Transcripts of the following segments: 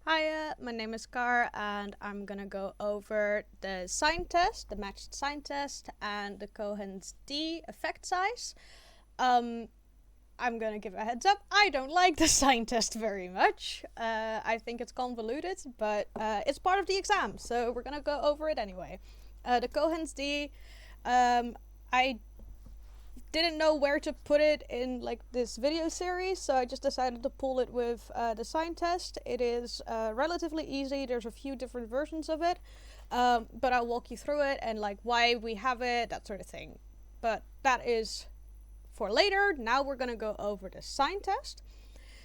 Hiya, my name is Car, and I'm gonna go over the sign test, the matched sign test, and the Cohen's D effect size. Um, I'm gonna give a heads up. I don't like the sign test very much. I think it's convoluted, but it's part of the exam, so we're gonna go over it anyway. The Cohen's D, I didn't know where to put it in like this video series, so I just decided to pull it with the sign test. It is relatively easy. There's a few different versions of it, but I'll walk you through it and like why we have it, that sort of thing. But that is for later. Now we're gonna go over the sign test.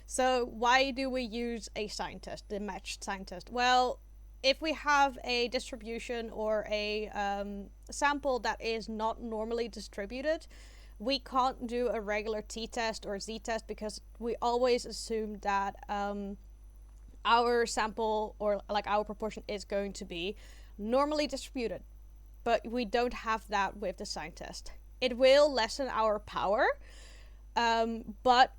So why do we use a sign test, the matched sign test? Well, if we have a distribution or a sample that is not normally distributed, we can't do a regular t-test or z-test because we always assume that our sample or like our proportion is going to be normally distributed. But we don't have that with the sign test. It will lessen our power, but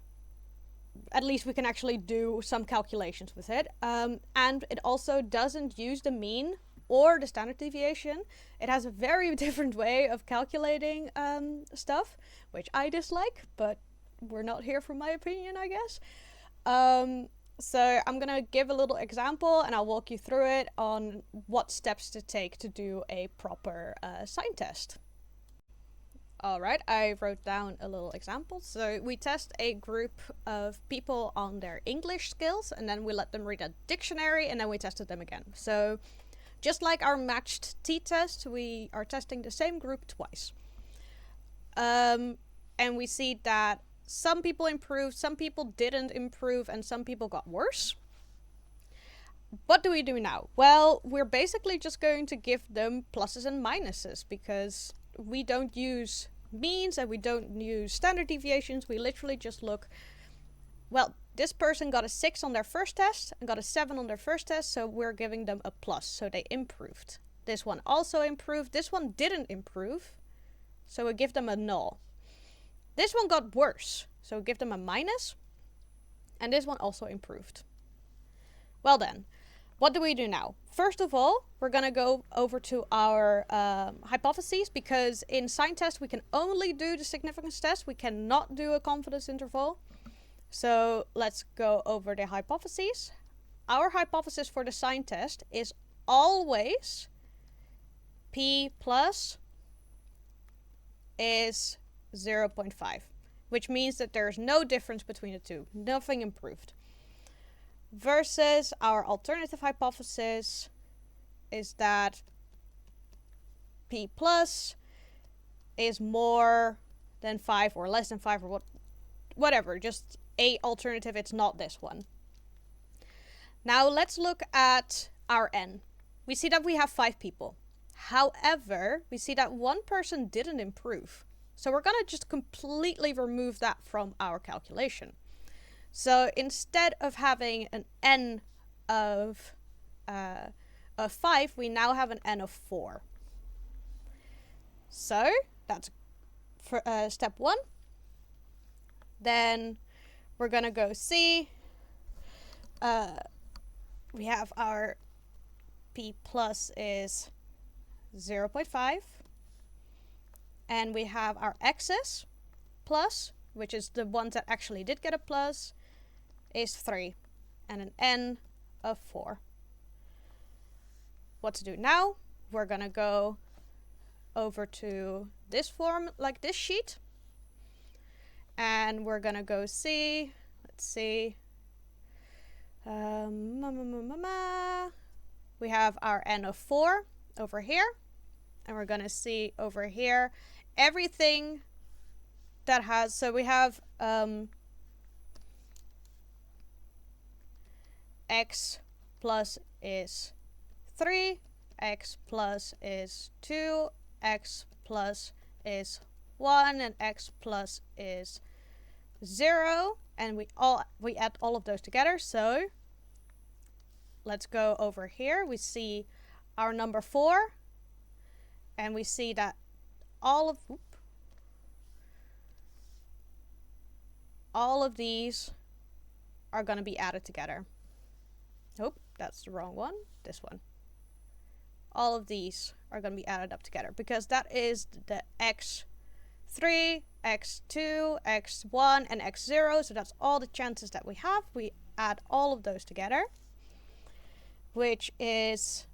at least we can actually do some calculations with it. And it also doesn't use the mean or the standard deviation. It has a very different way of calculating stuff, which I dislike, but we're not here for my opinion, I guess. So I'm gonna give a little example and I'll walk you through it on what steps to take to do a proper sign test. Alright, I wrote down a little example. So we test a group of people on their English skills and then we let them read a dictionary and then we tested them again. So just like our matched t-test, we are testing the same group twice. And we see that some people improved, some people didn't improve, and some people got worse. What do we do now? Well, we're basically just going to give them pluses and minuses because we don't use means and we don't use standard deviations. We literally just look, well, this person got a 6 on their first test and got a 7 on their first test, so we're giving them a plus, so they improved. This one also improved. This one didn't improve, so we give them a null. This one got worse, so we give them a minus. And this one also improved. Well then, what do we do now? First of all, we're going to go over to our hypotheses, because in sign test we can only do the significance test. We cannot do a confidence interval. So let's go over the hypotheses. Our hypothesis for the sign test is always p plus is 0.5, which means that there's no difference between the two. Nothing improved. Versus our alternative hypothesis is that p plus is more than 5 or less than 5 or whatever. Just a alternative, it's not this one. Now let's look at our n. We see that we have 5 people. However, we see that one person didn't improve. So we're gonna just completely remove that from our calculation. So instead of having an n of 5, we now have an n of 4. So that's for step 1. Then we're gonna go see. We have our p plus is 0.5. And we have our x's plus, which is the ones that actually did get a plus, is 3. And an n of 4. What to do now? We're gonna go over to this form, like this sheet. And we're gonna go see, let's see. We have our n of 4 over here. And we're gonna see over here everything that has, so we have x plus is 3, x plus is 2, x plus is 1, and x plus is 0, and we add all of those together. So let's go over here. We see our number 4, and we see that all of these are going to be added together. Nope, that's the wrong one. This one. All of these are going to be added up together because that is the x3, x2, x1, and x0. So that's all the chances that we have. We add all of those together, which is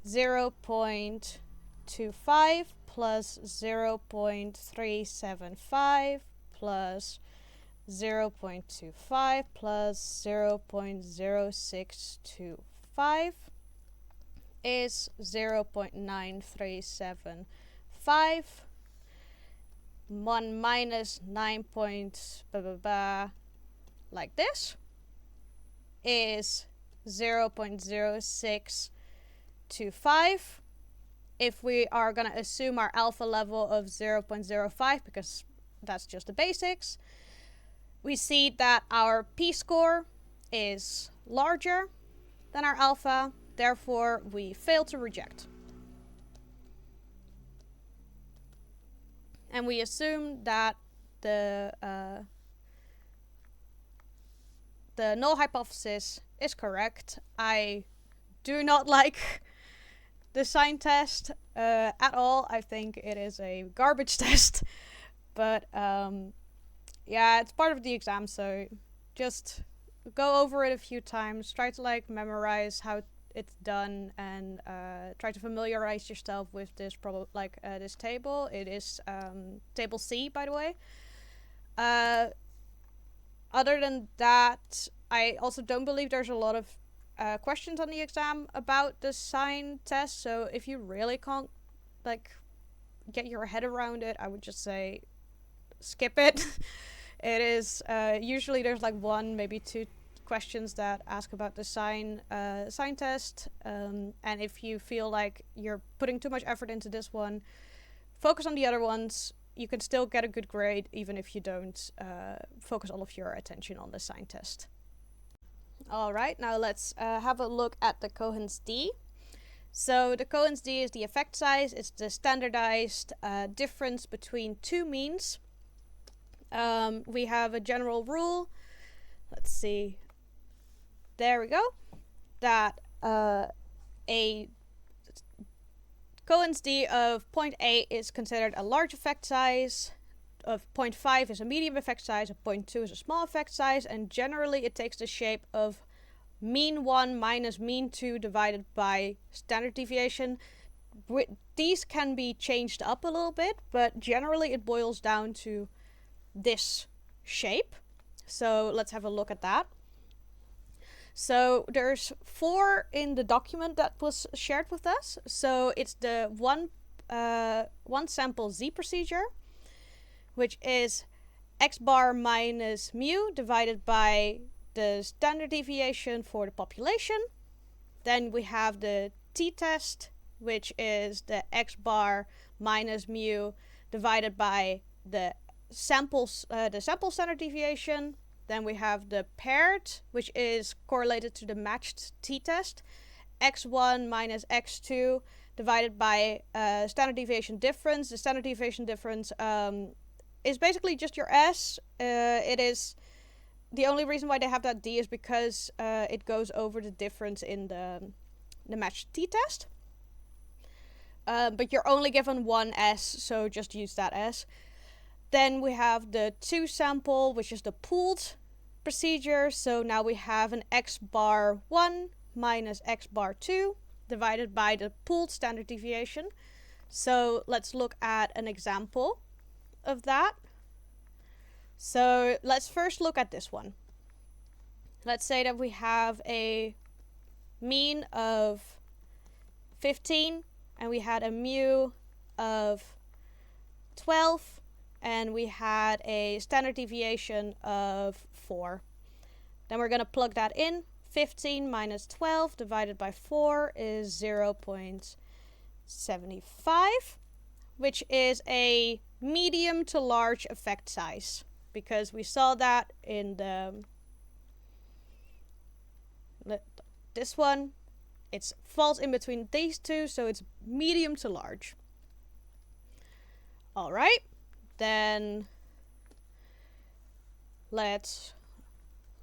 0.25 plus 0.375 plus 0.25 plus 0.0625 is 0.9375. 1 minus 9 point blah, blah, blah, like this is 0.0625. If we are going to assume our alpha level of 0.05, because that's just the basics, we see that our p-score is larger than our alpha, therefore we fail to reject. And we assume that the null hypothesis is correct. I do not like the sign test at all. I think it is a garbage test. But yeah, it's part of the exam, so just go over it a few times. Try to like memorize how it's done and try to familiarize yourself with this this table. It is table C, by the way. Other than that, I also don't believe there's a lot of questions on the exam about the sign test. So if you really can't like get your head around it, I would just say skip it. It is usually there's like one, maybe two questions that ask about the sign test, and if you feel like you're putting too much effort into this one, focus on the other ones. You can still get a good grade even if you don't focus all of your attention on the sign test. Alright, now let's have a look at the Cohen's d. So the Cohen's d is the effect size. It's the standardized difference between two means. We have a general rule. Let's see. There we go. That a Cohen's d of 0.8 is considered a large effect size, of 0.5 is a medium effect size, of 0.2 is a small effect size, and generally it takes the shape of mean 1 minus mean 2 divided by standard deviation. These can be changed up a little bit, but generally it boils down to this shape. So let's have a look at that. So there's 4 in the document that was shared with us. So it's the one sample z procedure, which is x bar minus mu divided by the standard deviation for the population. Then we have the t-test, which is the x bar minus mu divided by the sample standard deviation. Then we have the paired, which is correlated to the matched t-test, x1 minus x2 divided by standard deviation difference. The standard deviation difference is basically just your s. It is the only reason why they have that d is because it goes over the difference in the matched t-test. But you're only given one s, so just use that s. Then we have the 2 sample, which is the pooled procedure. So now we have an x bar 1 minus x bar 2 divided by the pooled standard deviation. So let's look at an example of that. So let's first look at this one. Let's say that we have a mean of 15 and we had a mu of 12 and we had a standard deviation of 4. Then we're going to plug that in. 15 minus 12 divided by 4 is 0.75, which is a medium to large effect size, because we saw that in this one. It falls in between these two, so it's medium to large. Alright, then let's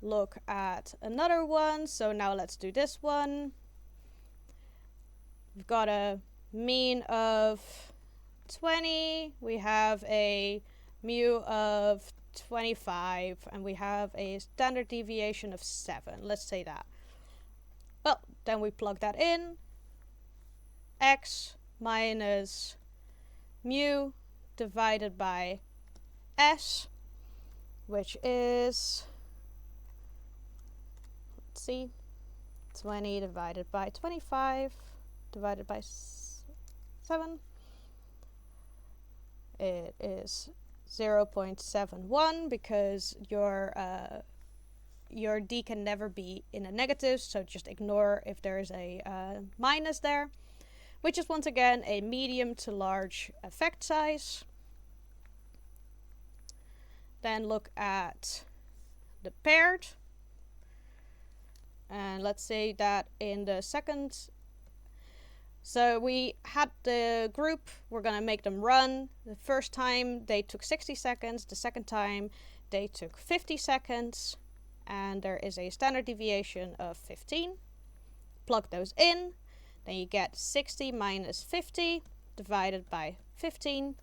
look at another one. So now let's do this one. We've got a mean of 20. We have a mu of 25. And we have a standard deviation of 7. Let's say that. Well, then we plug that in. X minus mu divided by S, which is, let's see, 20 divided by 25 divided by 7. It is 0.71 because your D can never be in a negative, so just ignore if there is a minus there, which is once again a medium to large effect size. Then look at the paired. And let's say that in the second, so we had the group, we're going to make them run. The first time they took 60 seconds, the second time they took 50 seconds, and there is a standard deviation of 15. Plug those in, then you get 60 minus 50 divided by 15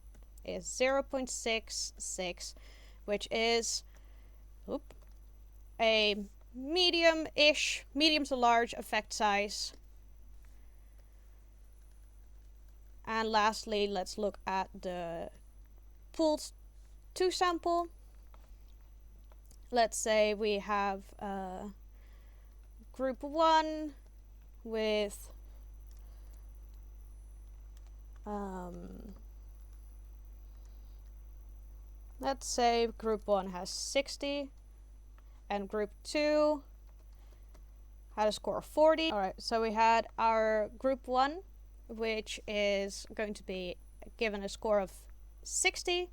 is 0.66, which is a medium to large effect size. And lastly, let's look at the pooled 2 sample. Let's say we have group 1 with let's say group 1 has 60 and group 2 had a score of 40. Alright, so we had our group 1, which is going to be given a score of 60,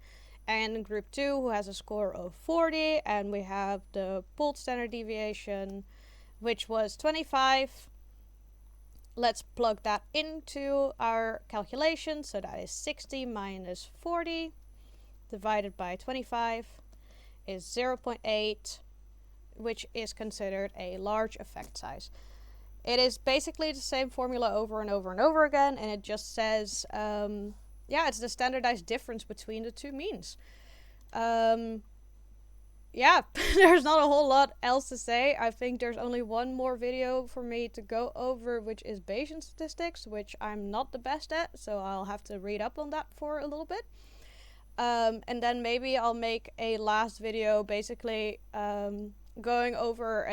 and group 2 who has a score of 40, and we have the pooled standard deviation, which was 25. Let's plug that into our calculation. So that is 60 minus 40 divided by 25 is 0.8, which is considered a large effect size. It is basically the same formula over and over and over again, and it just says, it's the standardized difference between the two means. Yeah, there's not a whole lot else to say. I think there's only one more video for me to go over, which is Bayesian statistics, which I'm not the best at, so I'll have to read up on that for a little bit. And then maybe I'll make a last video basically going over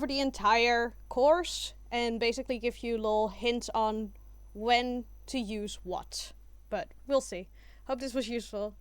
the entire course and basically give you little hints on when to use what. But we'll see. Hope this was useful.